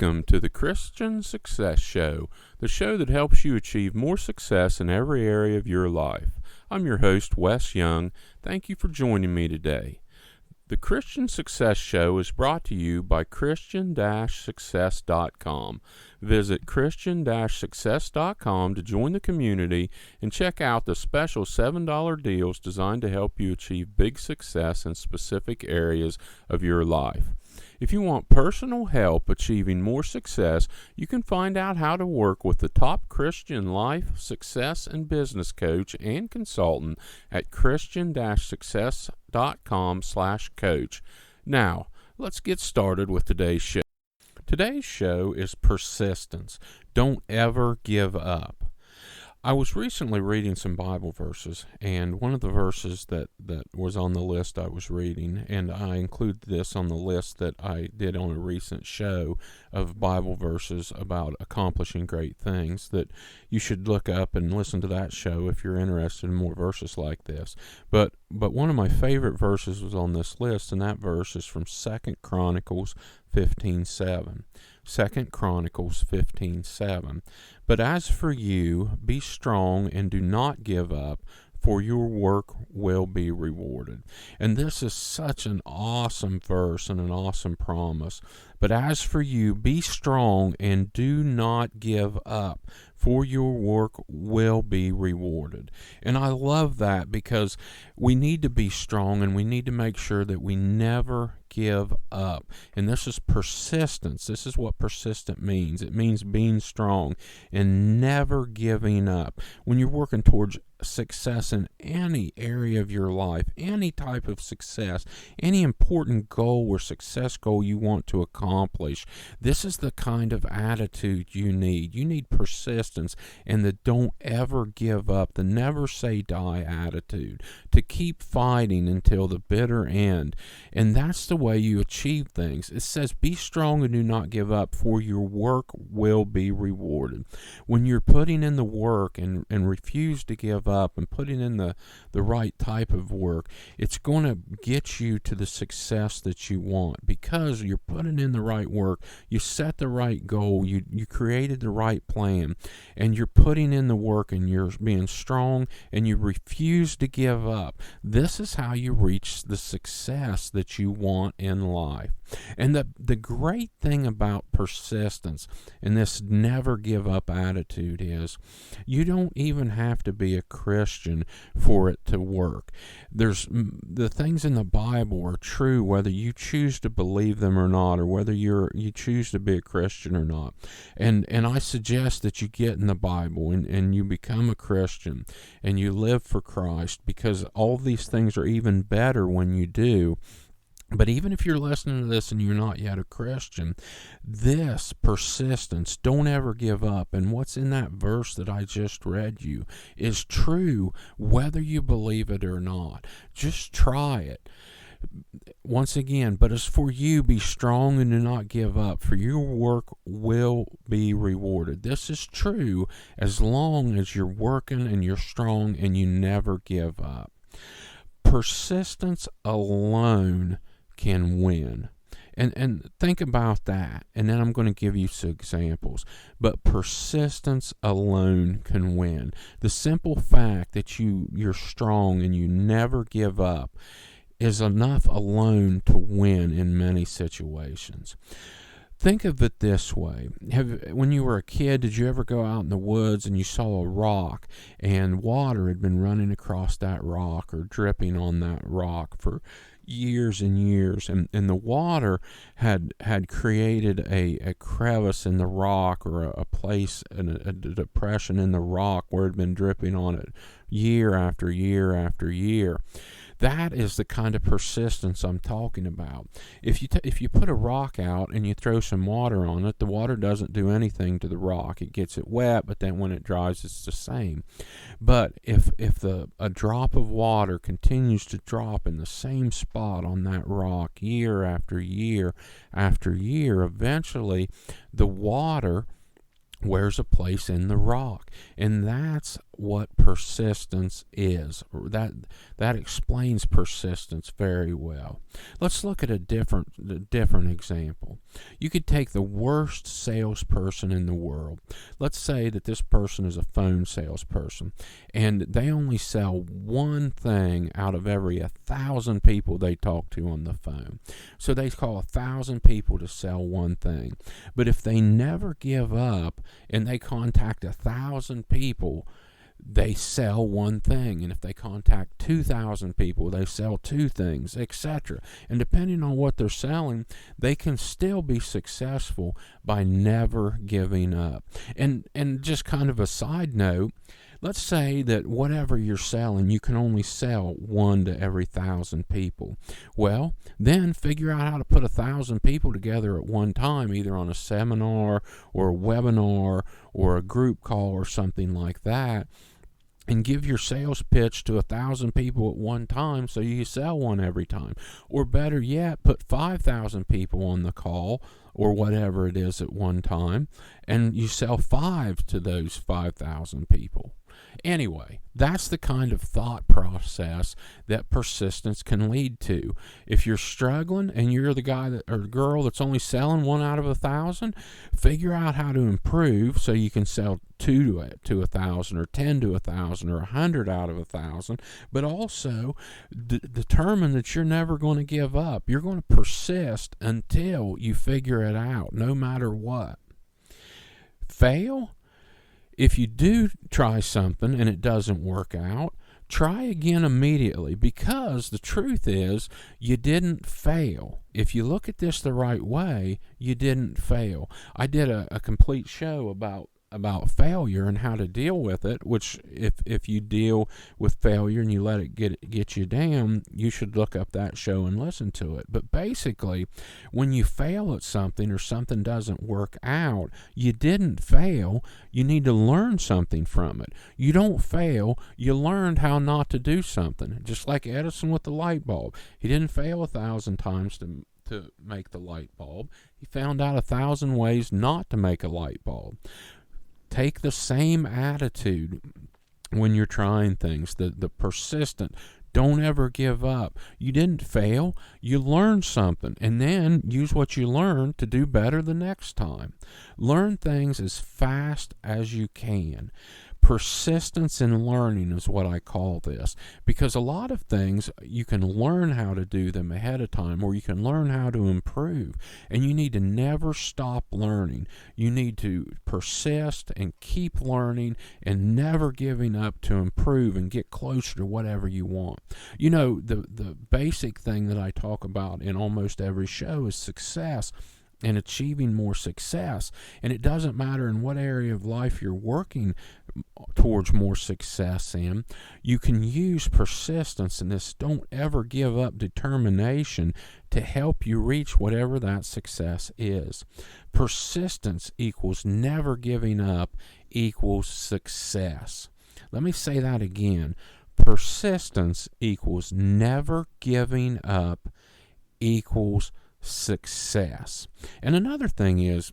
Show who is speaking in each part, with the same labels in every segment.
Speaker 1: Welcome to the Christian Success Show, the show that helps you achieve more success in every area of your life. I'm your host, Wes Young. Thank you for joining me today. The Christian Success Show is brought to you by Christian-Success.com. Visit Christian-Success.com to join the community and check out the special $7 deals designed to help you achieve big success in specific areas of your life. If you want personal help achieving more success, you can find out how to work with the top Christian life, success, and business coach and consultant at Christian-Success.com/coach. Now, let's get started with today's show. Today's show is persistence. Don't ever give up. I was recently reading some Bible verses, and one of the verses that was on the list I was reading, and I included this on the list that I did on a recent show of Bible verses about accomplishing great things, that you should look up and listen to that show if you're interested in more verses like this. But one of my favorite verses was on this list, and that verse is from 2 Chronicles 15:7. 2 Chronicles 15:7. But as for you, be strong and do not give up, for your work will be rewarded. And this is such an awesome verse and an awesome promise. But as for you, be strong and do not give up, for your work will be rewarded. And I love that because we need to be strong and we need to make sure that we never give up. And this is persistence. This is what persistent means. It means being strong and never giving up. When you're working towards success in any area of your life, any type of success, any important goal or success goal you want to accomplish, this is the kind of attitude you need. You need persistence and the don't ever give up, the never say die attitude, to keep fighting until the bitter end. And that's the way you achieve things. It says, be strong and do not give up, for your work will be rewarded. When you're putting in the work and refuse to give up and putting in the right type of work, it's going to get you to the success that you want because you're putting in the right work, you set the right goal, you created the right plan, and you're putting in the work and you're being strong and you refuse to give up. This is how you reach the success that you want in life. And the great thing about persistence and this never give up attitude is you don't even have to be a Christian for it to work. The things in the Bible are true whether you choose to believe them or not, or whether you choose to be a Christian or not. And I suggest that you get in the Bible and you become a Christian and you live for Christ, because all these things are even better when you do. But even if you're listening to this and you're not yet a Christian, this persistence, don't ever give up, and what's in that verse that I just read you is true whether you believe it or not. Just try it. Once again, but as for you, be strong and do not give up, for your work will be rewarded. This is true as long as you're working and you're strong and you never give up. Persistence alone can win. And think about that, and then I'm going to give you some examples. But persistence alone can win. The simple fact that you're strong and you never give up is enough alone to win in many situations. Think of it this way. When you were a kid, did you ever go out in the woods and you saw a rock and water had been running across that rock or dripping on that rock for years and years, and the water had created a crevice in the rock, or a place, a depression in the rock where it had been dripping on it year after year after year? That is the kind of persistence I'm talking about. If you put a rock out and you throw some water on it, the water doesn't do anything to the rock. It gets it wet, but then when it dries, it's the same. But if a drop of water continues to drop in the same spot on that rock year after year after year, eventually the water wears a place in the rock. And that's what persistence is. That explains persistence very well. Let's look at a different example. You could take the worst salesperson in the world. Let's say that this person is a phone salesperson, and they only sell one thing out of every 1,000 people they talk to on the phone. So they call 1,000 people to sell one thing. But if they never give up and they contact 1,000 people, they sell one thing. And if they contact 2,000 people, they sell two things, etc. And depending on what they're selling, they can still be successful by never giving up. And just kind of a side note, let's say that whatever you're selling, you can only sell one to every 1,000 people. Well, then figure out how to put 1,000 people together at one time, either on a seminar or a webinar or a group call or something like that, and give your sales pitch to 1,000 people at one time so you sell one every time. Or better yet, put 5,000 people on the call or whatever it is at one time, and you sell 5 to those 5,000 people. Anyway, that's the kind of thought process that persistence can lead to. If you're struggling and you're the guy or girl that's only selling 1 out of 1,000, figure out how to improve so you can sell 2 to 1,000 or 10 to 1,000 or 100 out of 1,000, but also determine that you're never going to give up. You're going to persist until you figure it out, no matter what. Fail? If you do try something and it doesn't work out, try again immediately, because the truth is you didn't fail. If you look at this the right way, you didn't fail. I did a complete show about failure and how to deal with it, which if you deal with failure and you let it get you down, you should look up that show and listen to it. But basically, when you fail at something or something doesn't work out, you didn't fail. You need to learn something from it. You don't fail. You learned how not to do something. Just like Edison with the light bulb. He didn't fail 1,000 times to make the light bulb. He found out 1,000 ways not to make a light bulb. Take the same attitude when you're trying things, the persistent. Don't ever give up. You didn't fail. You learned something, and then use what you learned to do better the next time. Learn things as fast as you can. Persistence in learning is what I call this, because a lot of things you can learn how to do them ahead of time, or you can learn how to improve, and you need to never stop learning. You need to persist and keep learning and never giving up to improve and get closer to whatever you want. You know, the basic thing that I talk about in almost every show is success and achieving more success. And it doesn't matter in what area of life you're working towards more success in, you can use persistence in this don't ever give up determination to help you reach whatever that success is. Persistence equals never giving up equals success. Let me say that again. Persistence equals never giving up equals success. And another thing is,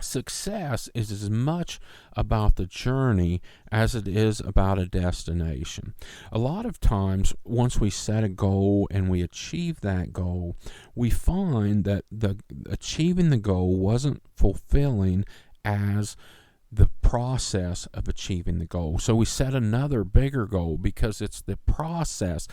Speaker 1: success is as much about the journey as it is about a destination. A lot of times, once we set a goal and we achieve that goal, we find that achieving the goal wasn't fulfilling as the process of achieving the goal. So we set another bigger goal, because it's the process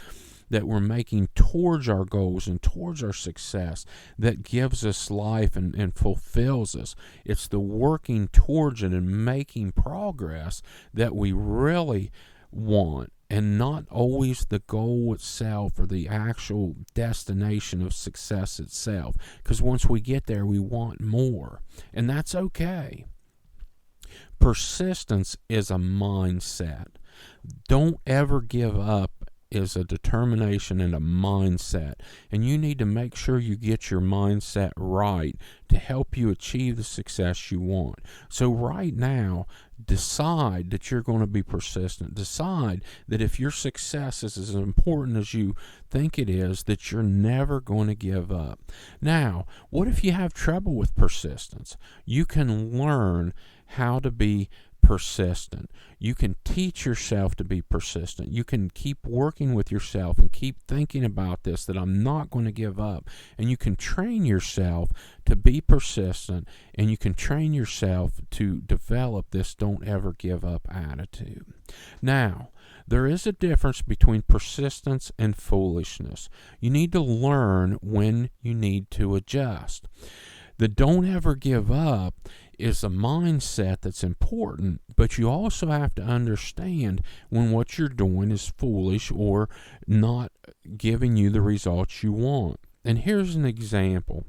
Speaker 1: that we're making towards our goals and towards our success that gives us life and fulfills us. It's the working towards it and making progress that we really want, and not always the goal itself or the actual destination of success itself. Because once we get there, we want more, and that's okay. Persistence is a mindset. Don't ever give up is a determination and a mindset, and you need to make sure you get your mindset right to help you achieve the success you want. So right now, decide that you're going to be persistent. Decide that if your success is as important as you think it is, that you're never going to give up. Now, what if you have trouble with persistence? You can learn how to be persistent. You can teach yourself to be persistent. You can keep working with yourself and keep thinking about this, that I'm not going to give up. And you can train yourself to be persistent, and you can train yourself to develop this don't ever give up attitude. Now, there is a difference between persistence and foolishness. You need to learn when you need to adjust. The don't ever give up is a mindset that's important, but you also have to understand when what you're doing is foolish or not giving you the results you want. And here's an example.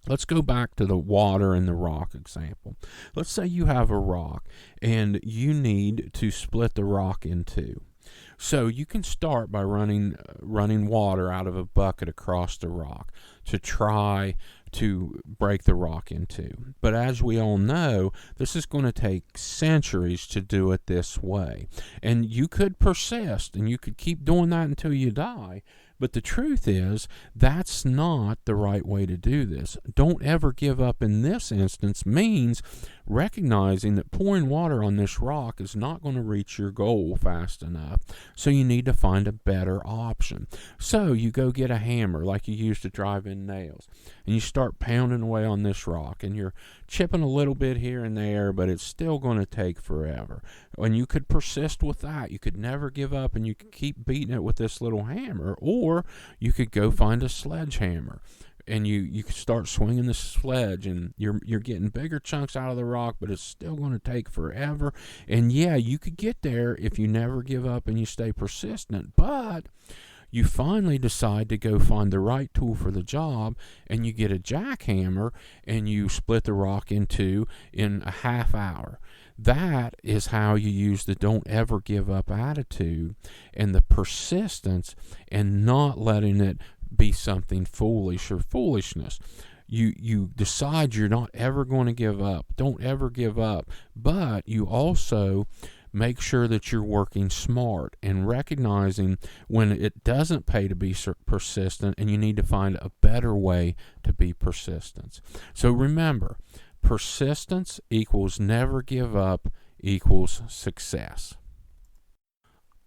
Speaker 1: Let's go back to the water and the rock example. Let's say you have a rock and you need to split the rock in two. So you can start by running water out of a bucket across the rock to try to break the rock in two. But as we all know, this is going to take centuries to do it this way. And you could persist and you could keep doing that until you die. But the truth is, that's not the right way to do this. Don't ever give up in this instance means recognizing that pouring water on this rock is not going to reach your goal fast enough. So you need to find a better option. So you go get a hammer like you use to drive in nails, and you start pounding away on this rock, and you're chipping a little bit here and there, but it's still going to take forever. And you could persist with that. You could never give up, and you could keep beating it with this little hammer, or you could go find a sledgehammer, and you could start swinging the sledge, and you're getting bigger chunks out of the rock, but it's still going to take forever. And yeah, you could get there if you never give up and you stay persistent, but you finally decide to go find the right tool for the job, and you get a jackhammer and you split the rock in two in a half hour. That is how you use the don't ever give up attitude and the persistence, and not letting it be something foolish or foolishness. You decide you're not ever going to give up. Don't ever give up. But you also make sure that you're working smart and recognizing when it doesn't pay to be persistent, and you need to find a better way to be persistent. So remember, persistence equals never give up equals success.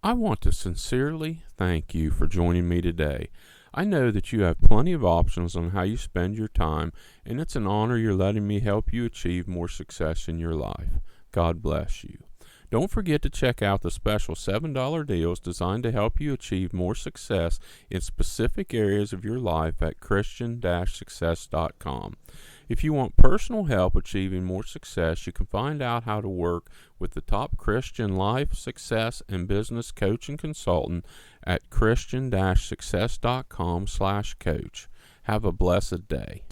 Speaker 1: I want to sincerely thank you for joining me today. I know that you have plenty of options on how you spend your time, and it's an honor you're letting me help you achieve more success in your life. God bless you. Don't forget to check out the special $7 deals designed to help you achieve more success in specific areas of your life at Christian-success.com. If you want personal help achieving more success, you can find out how to work with the top Christian life, success, and business coach and consultant at Christian-success.com/coach. Have a blessed day.